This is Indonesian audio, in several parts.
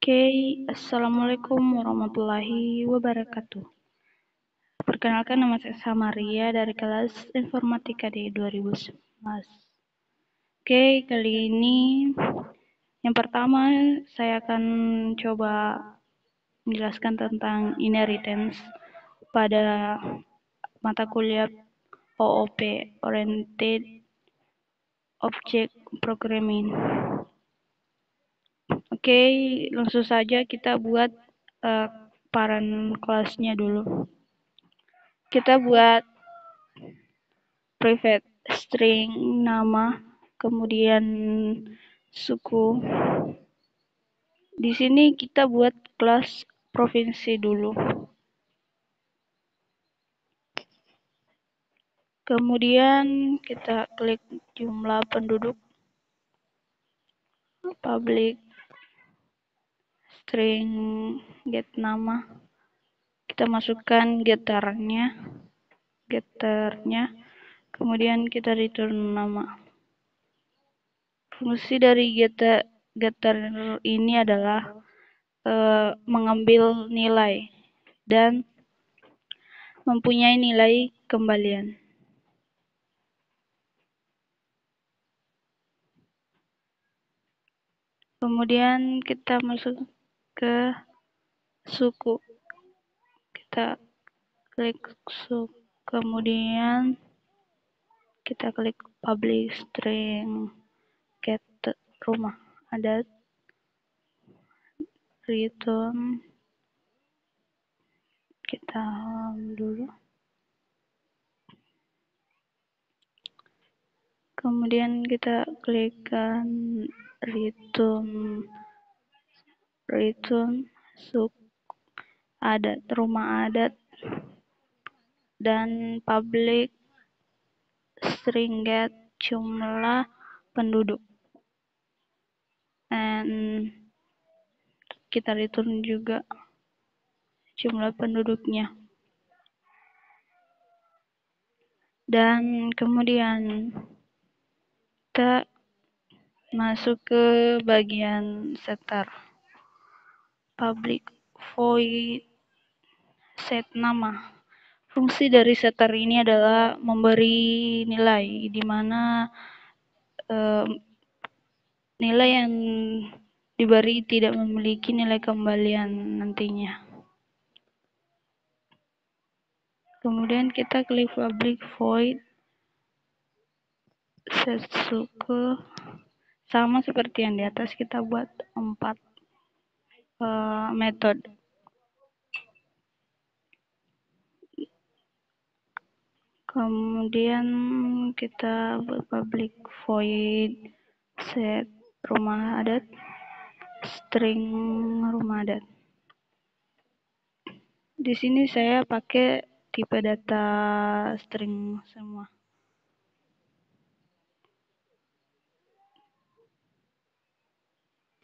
Oke, Assalamualaikum warahmatullahi wabarakatuh. Perkenalkan, nama saya Samaria dari kelas Informatika di 2011. Oke, kali ini yang pertama saya akan coba menjelaskan tentang inheritance pada mata kuliah OOP, Oriented Object Programming. Oke, langsung saja kita buat paran kelasnya dulu. Kita buat private string nama, kemudian suku. Di sini kita buat kelas provinsi dulu. Kemudian kita klik jumlah penduduk, public string get nama. Kita masukkan getternya, kemudian kita return nama. Fungsi dari getter ini adalah mengambil nilai dan mempunyai nilai kembalian. Kemudian kita masuk ke suku. Kita klik suku, kemudian kita klik public string get rumah adat, return. Kita dulu. Kemudian kita klikkan return suku adat, rumah adat, dan public string get jumlah penduduk. And kita return juga jumlah penduduknya. Dan kemudian kita masuk ke bagian setter. Public void set nama. Fungsi dari setter ini adalah memberi nilai, di mana nilai yang diberi tidak memiliki nilai kembalian nantinya. Kemudian kita klik public void set suku. Sama seperti yang di atas, kita buat 4 metode. Kemudian kita buat public void set rumah adat, string rumah adat. Di sini saya pakai tipe data string semua.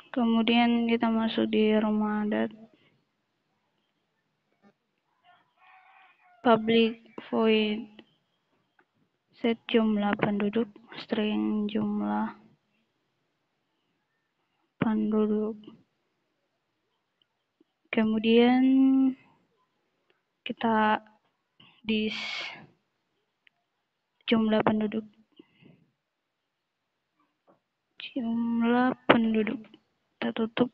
Kemudian kita masuk di rumah adat, public void set jumlah penduduk, string jumlah penduduk. Kemudian kita di jumlah penduduk, kita tutup.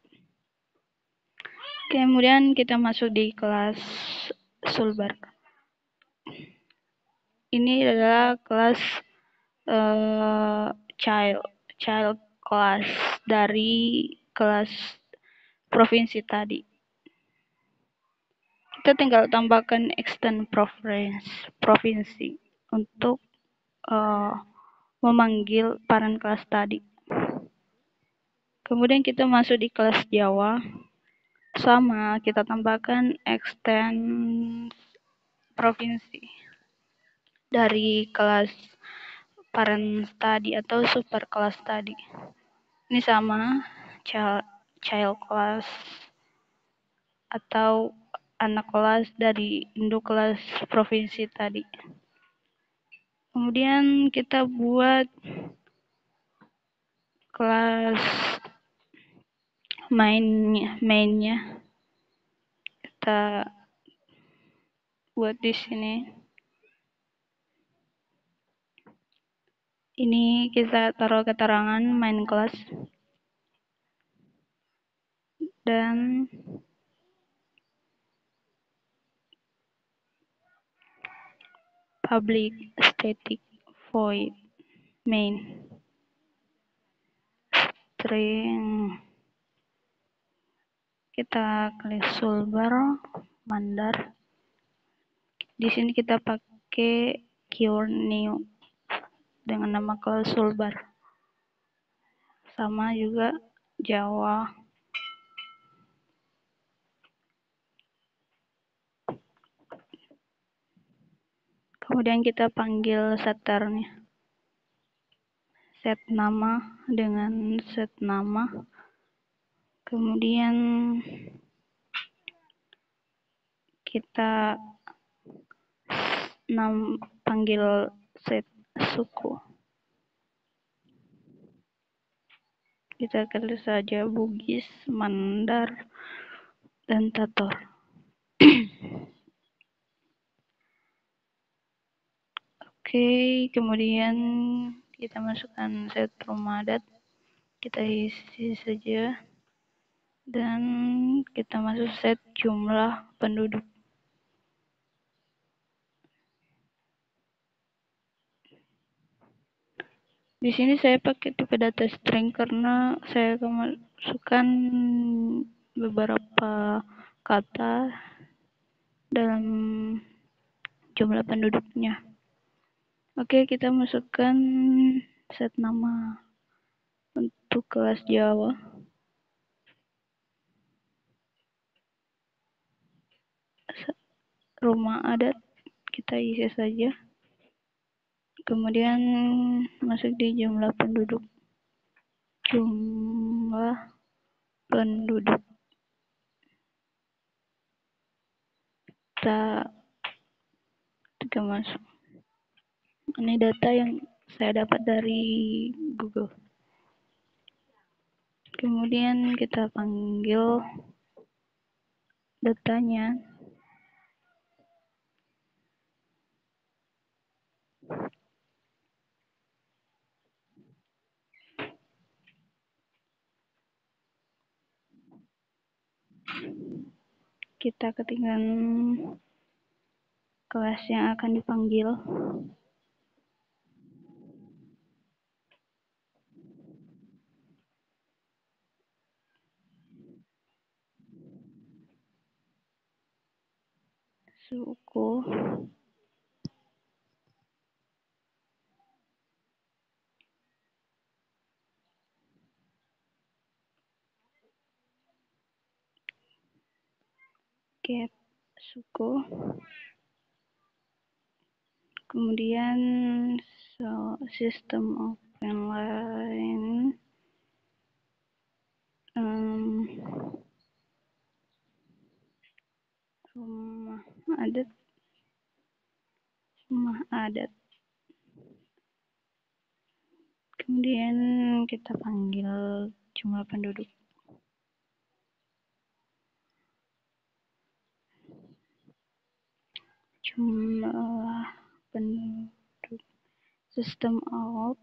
Kemudian kita masuk di kelas Sulbar. Ini adalah kelas child class dari kelas provinsi tadi. Kita tinggal tambahkan extend provinsi untuk memanggil paran kelas tadi. Kemudian kita masuk di kelas Jawa. Sama, kita tambahkan extend provinsi dari kelas parent tadi atau super kelas tadi. Ini sama, child class atau anak kelas dari induk kelas provinsi tadi. Kemudian kita buat kelas mainnya kita buat di sini. Ini kita taruh keterangan main kelas dan public static void main string. Kita klik toolbar mandar. Di sini kita pakai keyword new dengan nama kelas toolbar. Sama juga Java. Kemudian kita panggil setternya. Set nama dengan set nama. Kemudian kita panggil set suku. Kita ketik saja Bugis, Mandar, dan Tator. Oke, kemudian kita masukkan set rumah adat. Kita isi saja. Dan kita masuk set jumlah penduduk. Di sini saya pakai tipe data string karena saya akan masukkan beberapa kata dalam jumlah penduduknya. Oke, kita masukkan set nama untuk kelas Java. Rumah adat kita isi saja. Kemudian masuk di jumlah penduduk. Jumlah penduduk. Kita masuk. Ini data yang saya dapat dari Google. Kemudian kita panggil datanya. Kita ketikkan kelas yang akan dipanggil. Suku. Get suku. Kemudian system open line. Rumah adat. Rumah adat. Kemudian kita panggil jumlah penduduk. Jumlah penduduk. System out.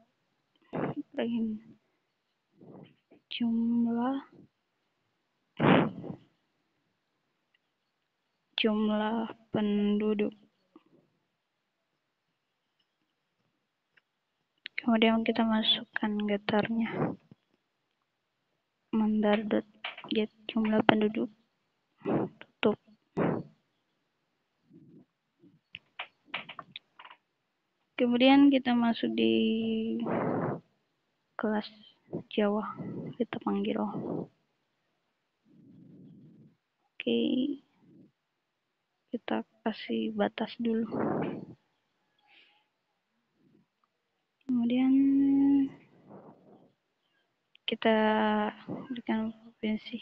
Jumlah penduduk. Kemudian kita masukkan getternya. Mandar.get jumlah penduduk. Tutup. Kemudian kita masuk di kelas Jawa. Kita panggil. Oke. Kita kasih batas dulu. Kemudian kita berikan provinsi.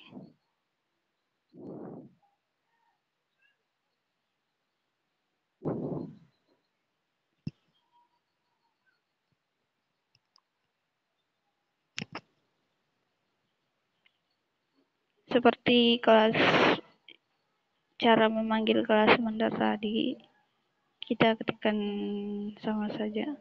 Seperti kelas cara memanggil kelas mandar tadi, kita ketikkan sama saja.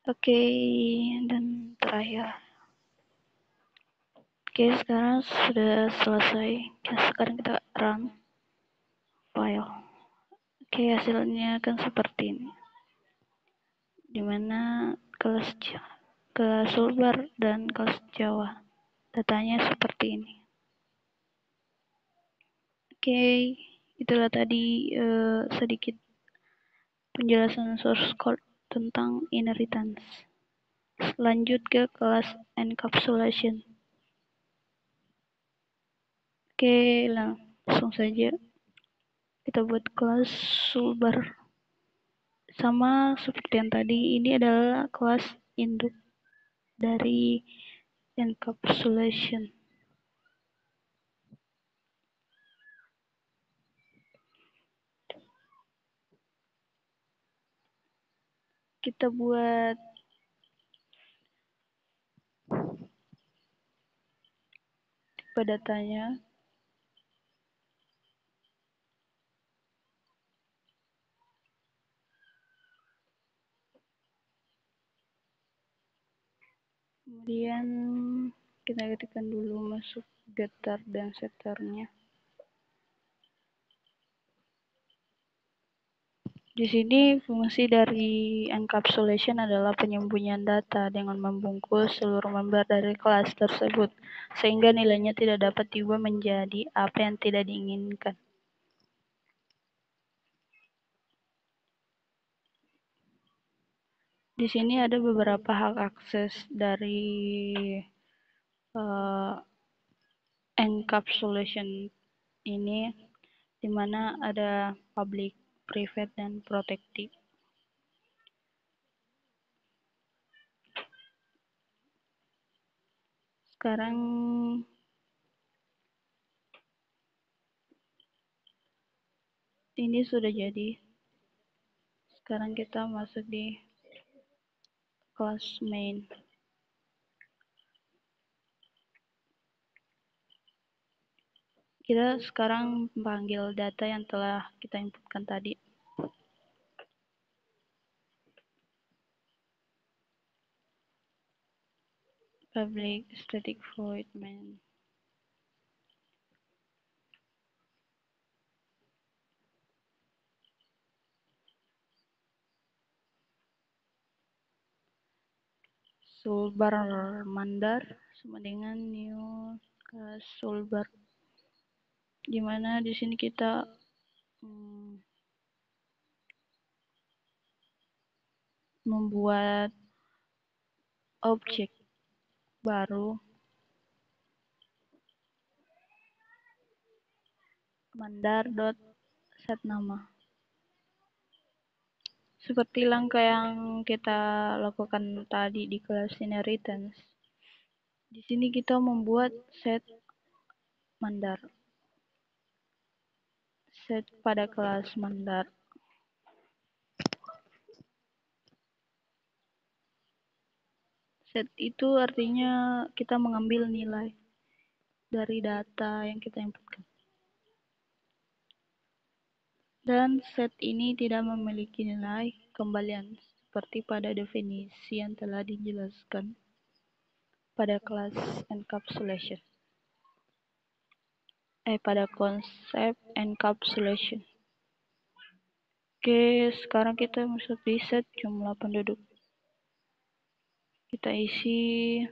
Oke, dan terakhir. Oke, sekarang sudah selesai. Sekarang kita run file. Oke, hasilnya akan seperti ini. Dimana kelas Sulbar dan kelas Jawa. Datanya seperti ini. Oke, itulah tadi sedikit penjelasan source code tentang inheritance. Lanjut ke kelas encapsulation. Oke, langsung saja kita buat kelas Sulbar. Sama seperti yang tadi, ini adalah kelas induk dari encapsulation. Kita buat tipe datanya. Kemudian kita ketikkan dulu masuk getter dan setternya. Di sini fungsi dari encapsulation adalah penyembunyian data dengan membungkus seluruh member dari kelas tersebut, sehingga nilainya tidak dapat diubah menjadi apa yang tidak diinginkan. Di sini ada beberapa hak akses dari encapsulation ini, di mana ada public, private, dan protected. Sekarang ini sudah jadi. Sekarang kita masuk di kelas main. Kita sekarang panggil data yang telah kita inputkan tadi. Public static void main. Sulbar mandar sama dengan new sulbar, dimana di sini kita membuat objek baru mandar.set nama. Seperti langkah yang kita lakukan tadi di kelas inheritance. Di sini kita membuat set mandar. Set pada kelas mandar. Set itu artinya kita mengambil nilai dari data yang kita inputkan. Dan set ini tidak memiliki nilai kembalian seperti pada definisi yang telah dijelaskan pada kelas encapsulation. pada konsep encapsulation. Oke, sekarang kita masuk di set jumlah penduduk. Kita isi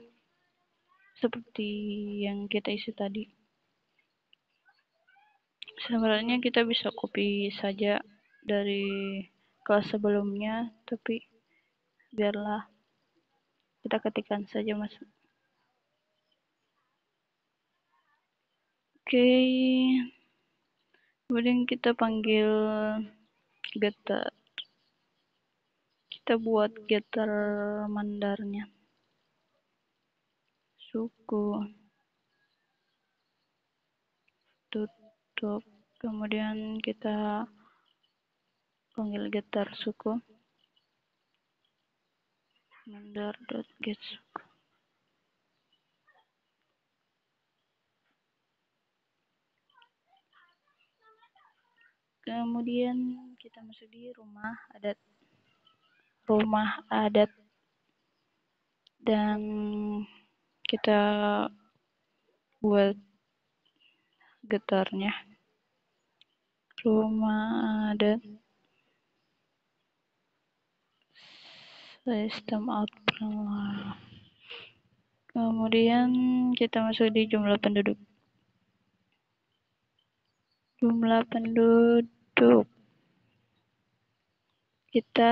seperti yang kita isi tadi. Sebenarnya kita bisa copy saja dari kelas sebelumnya, tapi biarlah kita ketikkan saja mas. Oke, kemudian kita panggil getter. Kita buat getter mandarnya. Suku. Tutup. Kemudian kita panggil getter suku. Mandar.get suku. Kemudian kita masuk di rumah adat. Dan kita buat getternya. Rumah adat. Sistem outbound. Kemudian kita masuk di jumlah penduduk. Kita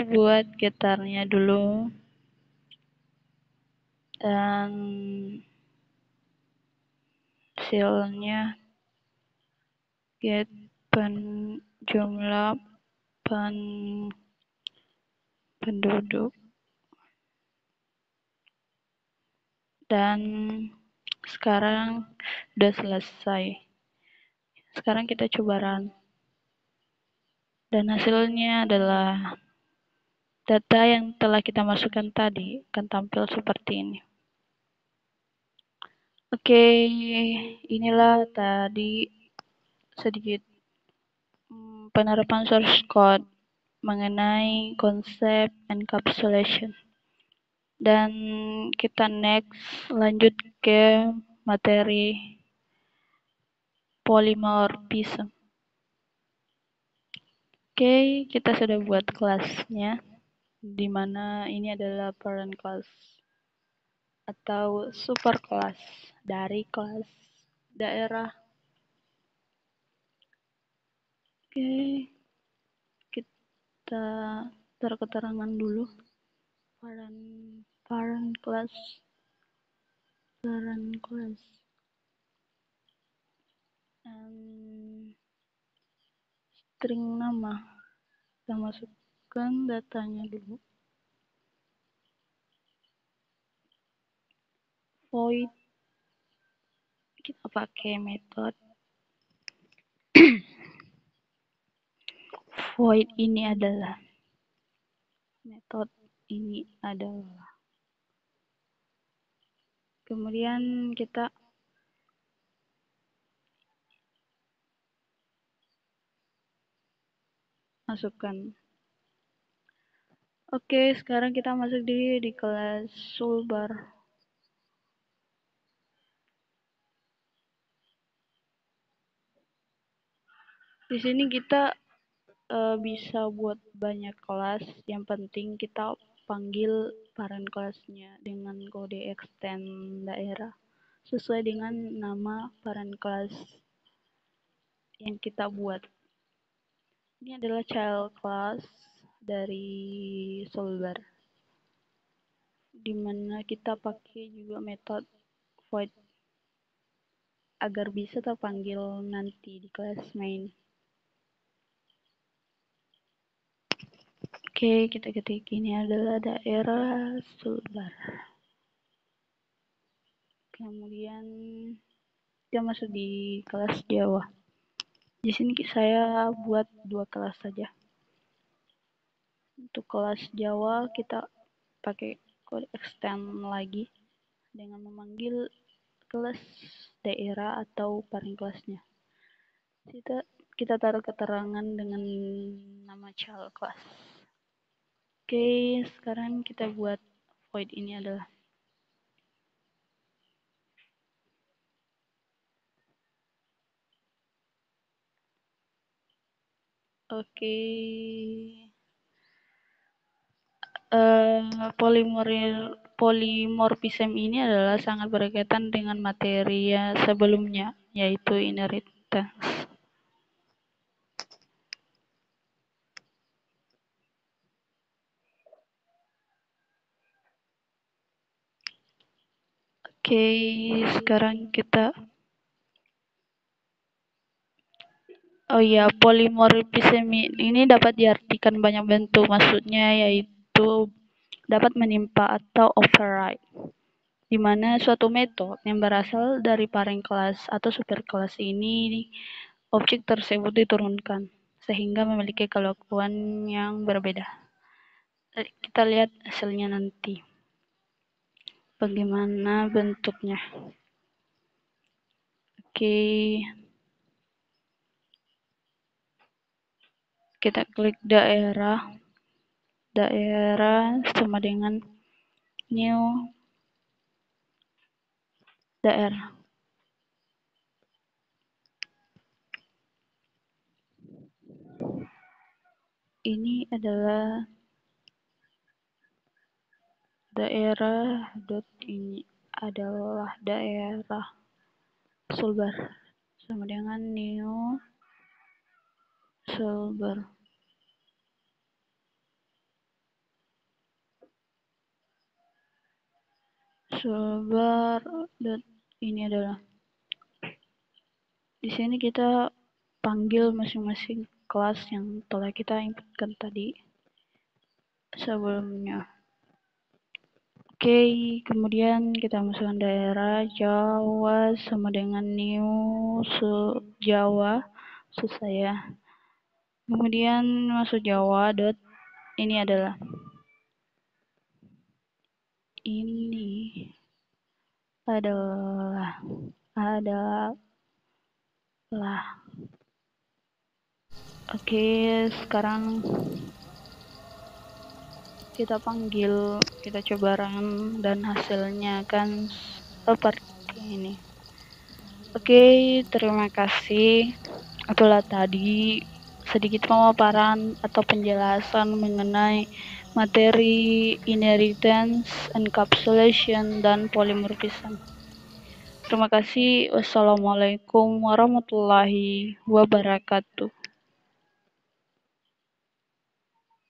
buat getternya dulu. Dan hasilnya get jumlah penduduk. Dan sekarang udah selesai. Sekarang kita coba run. Dan hasilnya adalah data yang telah kita masukkan tadi akan tampil seperti ini. Oke, inilah tadi sedikit penerapan source code mengenai konsep encapsulation. Dan kita next lanjut ke materi polymorphism. Oke, kita sudah buat kelasnya, di mana ini adalah parent class atau super kelas dari kelas daerah. Oke, kita terketerangan dulu parent class string nama. Kita masukkan datanya dulu. Void, kita pakai metode void ini adalah kemudian kita masukkan. Oke, sekarang kita masuk di kelas toolbar. Di sini kita bisa buat banyak kelas. Yang penting kita panggil parent kelasnya dengan kode extend daerah sesuai dengan nama parent kelas yang kita buat. Ini adalah child class dari Solver, di mana kita pakai juga metode void agar bisa terpanggil nanti di kelas main. Oke, kita ketik ini adalah daerah Sulbar. Kemudian kita masuk di kelas Jawa. Di sini saya buat 2 kelas saja. Untuk kelas Jawa kita pakai kode extend lagi dengan memanggil kelas daerah atau parent kelasnya. Kita taruh keterangan dengan nama child class. Oke, sekarang kita buat void ini adalah Oke. Polimorfisme ini adalah sangat berkaitan dengan materi sebelumnya, yaitu inheritance. Oke, sekarang kita polimorfisme ini dapat diartikan banyak bentuk, maksudnya yaitu dapat menimpa atau override, di mana suatu metode yang berasal dari parent class atau superclass ini objek tersebut diturunkan sehingga memiliki kelakuan yang berbeda. Kita lihat hasilnya nanti. Bagaimana bentuknya. Oke. Kita klik daerah. Daerah sama dengan new daerah. Ini adalah daerah ini adalah daerah Sulbar sama dengan new Sulbar. Sulbar ini adalah di sini kita panggil masing-masing kelas yang telah kita inputkan tadi sebelumnya. Oke, kemudian kita masukkan daerah Jawa sama dengan new Jawa saya. Kemudian masuk Jawa dot ini adalah oke, sekarang kita panggil, kita coba run dan hasilnya kan seperti ini. Oke, terima kasih. Itulah tadi sedikit pemaparan atau penjelasan mengenai materi inheritance, encapsulation, dan polymorphism. Terima kasih. Wassalamualaikum warahmatullahi wabarakatuh.